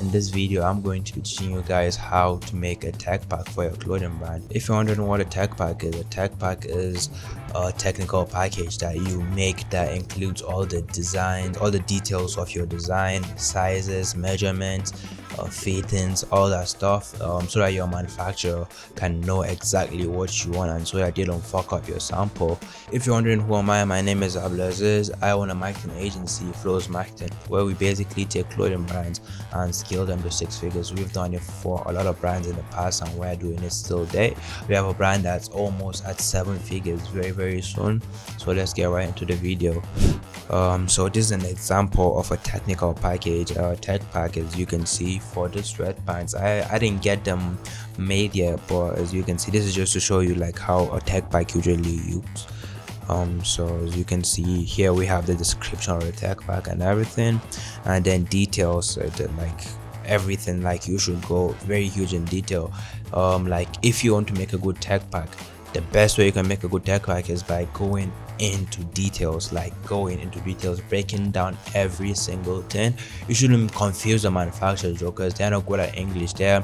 in this video I'm going to be teaching you guys how to make a tech pack for your clothing brand. If you're wondering what a tech pack is a technical package that you make that includes all the designs, all the details of your design, sizes, measurements, fittings, all that stuff, so that your manufacturer can know exactly what you want and so that they don't fuck up your sample. If you're wondering who am I, my name is Abdulaziz. I own a marketing agency, Flows Marketing, where we basically take clothing brands and scale them to 6 figures. We've done it for a lot of brands in the past and we're doing it still today. We have a brand that's almost at 7 figures very soon. So let's get right into the video. So this is an example of a technical package, tech pack, as you can see, for the sweatpants. I didn't get them made yet, but as you can see, this is just to show you like how a tech pack usually used. So as you can see here, we have the description of the tech pack and everything, and then details, like everything. Like you should go very huge in detail. Like if you want to make a good tech pack, the best way you can make a good tech pack is by going into details, breaking down every single thing. You shouldn't confuse the manufacturers because they're not good at English. They're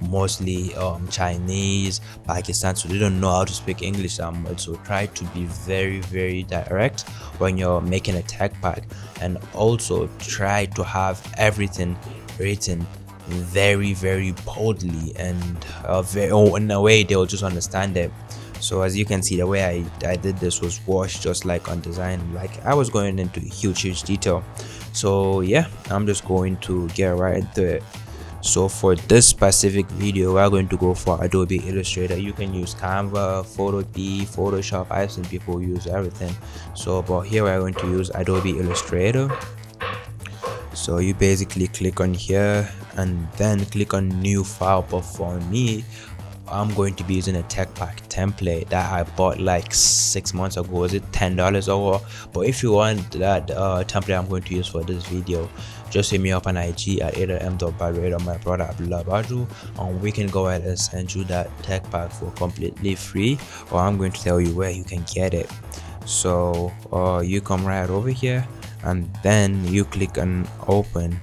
mostly Chinese, Pakistan, so they don't know how to speak English that much. So try to be very direct when you're making a tech pack, and also try to have everything written very boldly and in a way they will just understand it. So as you can see, the way I did this was washed just like on design. Like I was going into huge detail. So yeah, I'm just going to get right into it. So for this specific video, we're going to go for Adobe Illustrator. You can use Canva, Photoshop. I've seen people use everything. So but here we're going to use Adobe Illustrator. So you basically click on here and then click on new file. But for me, I'm going to be using a tech pack template that I bought like 6 months ago. Was it $10 or? But if you want that template I'm going to use for this video, just hit me up on IG at m.badway or my brother Abdullah Badu, and we can go ahead and send you that tech pack for completely free, or I'm going to tell you where you can get it. So you come right over here and then you click on open.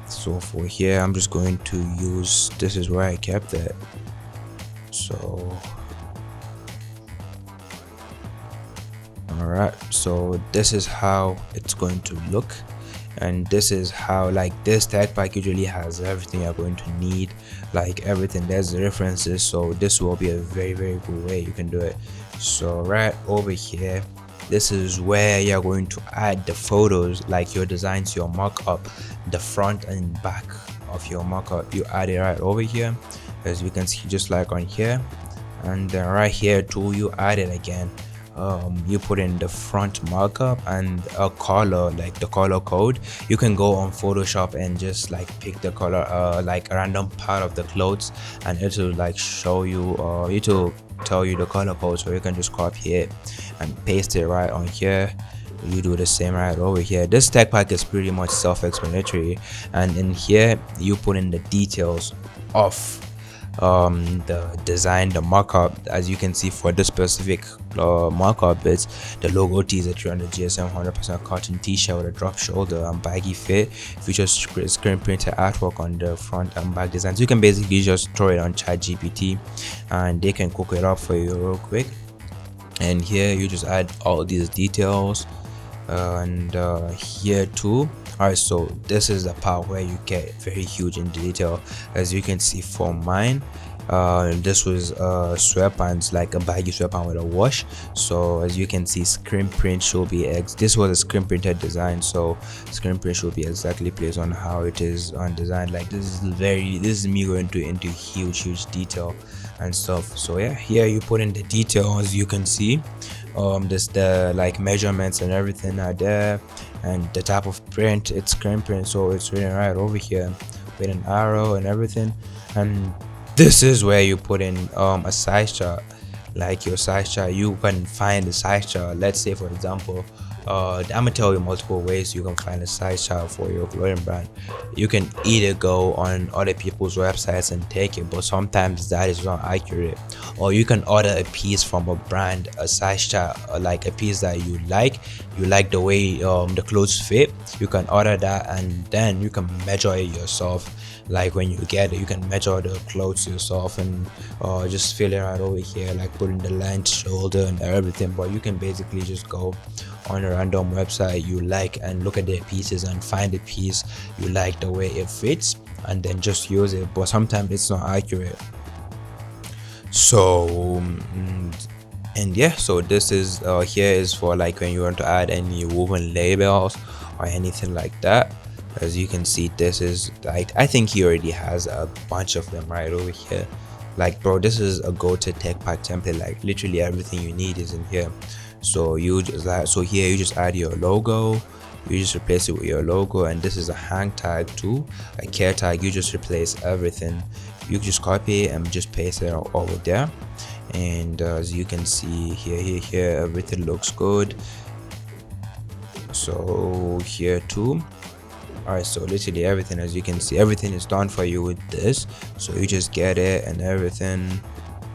So for here, I'm just going to use, this is where I kept it. So alright, so this is how it's going to look, and this is how, like, this tech pack usually has everything you're going to need, like everything. There's the references, so this will be a very good way you can do it. So right over here, this is where you're going to add the photos, like your designs, your mock-up, the front and back of your mock-up. You add it right over here, as you can see, just like on here. And then right here too, you add it again. You put in the front markup and a color, like the color code. You can go on Photoshop and just like pick the color, like a random part of the clothes, and it will like show you, it will tell you the color code, so you can just copy it and paste it right on here. You do the same right over here. This tech pack is pretty much self-explanatory, and in here you put in the details of the design, the markup. As you can see, for this specific markup, it's the logo tee is a 300 GSM 100% cotton t-shirt with a drop shoulder and baggy fit, features screen printed artwork on the front and back designs. You can basically just throw it on ChatGPT and they can cook it up for you real quick. And here you just add all these details, and here too. Alright, so this is the part where you get very huge in detail. As you can see, for mine, this was sweatpants, like a baggy sweatpants with a wash. So as you can see, screen print should be this was a screen printed design, so screen print should be exactly placed on how it is on design. Like this is me going into huge detail and stuff. So yeah, here you put in the details. You can see the like measurements and everything are there, and the type of print, it's screen print, so it's written right over here with an arrow and everything. And this is where you put in a size chart, like your size chart. You can find the size chart. Let's say, for example, I'm gonna tell you multiple ways you can find a size chart for your clothing brand. You can either go on other people's websites and take it, but sometimes that is not accurate. Or you can order a piece from a brand, a size chart, or like a piece that you like, you like the way the clothes fit, you can order that, and then you can measure it yourself. Like when you get it, you can measure the clothes yourself and just fill it right over here, like put in the length, shoulder and everything. But you can basically just go on a random website you like and look at their pieces and find a piece you like the way it fits, and then just use it. But sometimes it's not accurate. So and yeah, so this is here is for like when you want to add any woven labels or anything like that. As you can see, this is like, I think he already has a bunch of them right over here. Like, bro, this is a go-to Techpack template. Like literally everything you need is in here. So you just so here you just add your logo, you just replace it with your logo, and this is a hang tag too, a care tag. You just replace everything. You just copy it and just paste it over there. And as you can see here everything looks good. So here too. Alright, so literally everything, as you can see, everything is done for you with this. So you just get it and everything.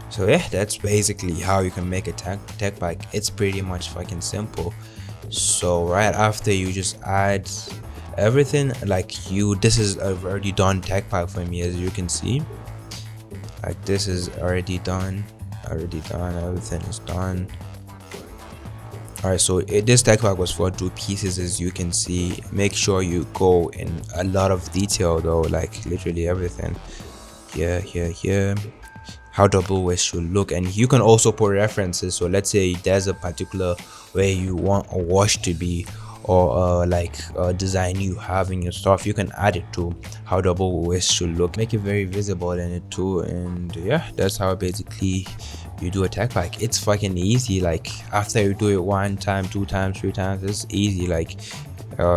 So yeah, that's basically how you can make a Techpack. It's pretty much fucking simple. So right after you just add everything, like this is a already done Techpack for me, as you can see. Like this is already done, everything is done. Alright, so this Techpack was for 2 pieces, as you can see. Make sure you go in a lot of detail though, like literally everything. Here, how double waist should look, and you can also put references. So let's say there's a particular way you want a wash to be, or like a design you have in your stuff, you can add it to how double waist should look, make it very visible in it too. And yeah, that's how basically you do a Techpack. It's fucking easy. Like after you do it 1 time, 2 times, 3 times, it's easy. Like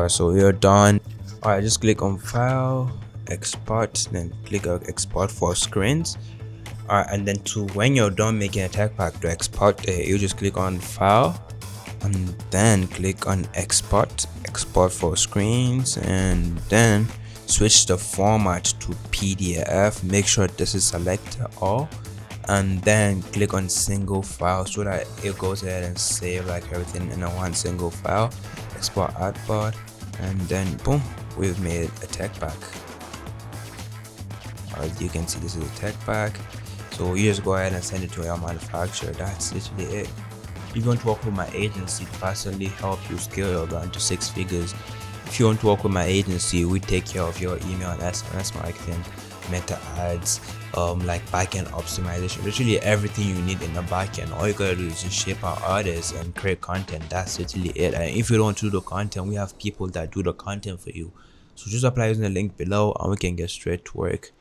so you're done. Alright, just click on file, export, then click on export for screens. Alright, and then when you're done making a Techpack, to export it, you just click on file and then click on export for screens, and then switch the format to PDF. Make sure this is selected all, and then click on single file so that it goes ahead and save like everything in a 1 single file. Export artboard, and then boom, we've made a Techpack. As you can see, this is a Techpack. So you just go ahead and send it to your manufacturer. That's literally it. If you want to work with my agency to personally help you scale your brand to 6 figures, if you want to work with my agency, we take care of your email and SMS marketing, meta ads, like backend optimization, literally everything you need in the backend. All you gotta do is just shape our artists and create content. That's literally it. And if you don't do the content, we have people that do the content for you. So just apply using the link below and we can get straight to work.